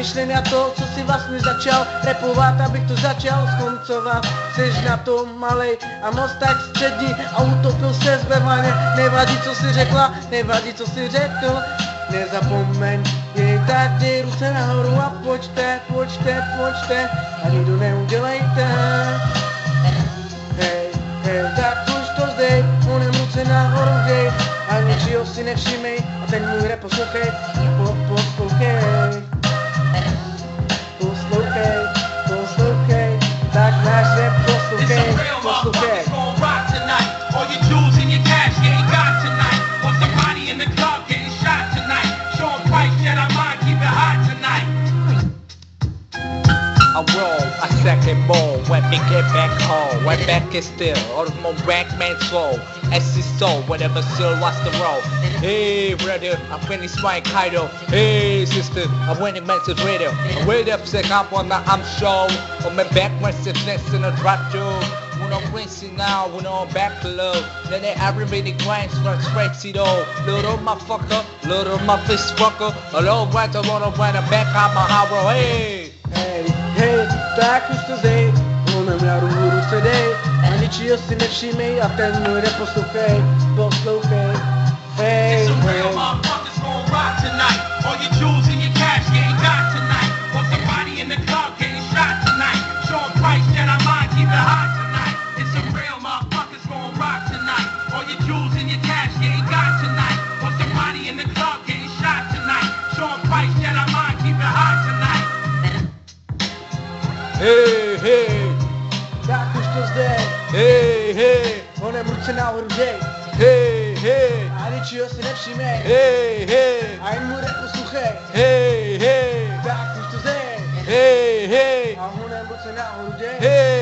Přemýšlím na to, co si vlastně začal repovat, abych to začal skoncovat. Jseš na to malej a moc tak střední a utopil se ve vaně. Nevadí, co si řekla, nevadí, co si řekl. Nezapomeň, jej tak dej ruce nahoru a pojďte, pojďte, pojďte a nikdo neudělejte. Hej, hej, tak už to zdej, onem ruce nahoru dej a ničího si nevšimej a ten můj rap poslouchej, poslouchej. Poslouchej, poslouchej, tak náš rap poslouchej, poslouchej. I roll a second more when we get back home. When back is still, all of my back man slow. As his soul, whenever still wants the roll. Hey brother, I'm winning my Kaido. Hey sister, I'm winning mental radio. I'm way up sick up on the I'm show. On my back, my stiffness in a drop too. When I'm racing now, when I'm back below. Then everybody grinds for straight though. Little motherfucker, little motherfucker fucker. Hello, right, I wanna run back on my hero. Hey! Hej, hej, tak už to zdej, onem nahoru ruce dej a ničího si nevšímej a ten můj rap poslouchej, poslouchej. Hej, hej. Hey, hey, Tak už to zdej, hey, hey, onem ruce nahoru dej hey, hey, a ničího si nevšímej hey, hey, a jen můj rap poslouchej. hey, hey, Tak už to zdej, hey, hey, a onem ruce nahoru dej hey.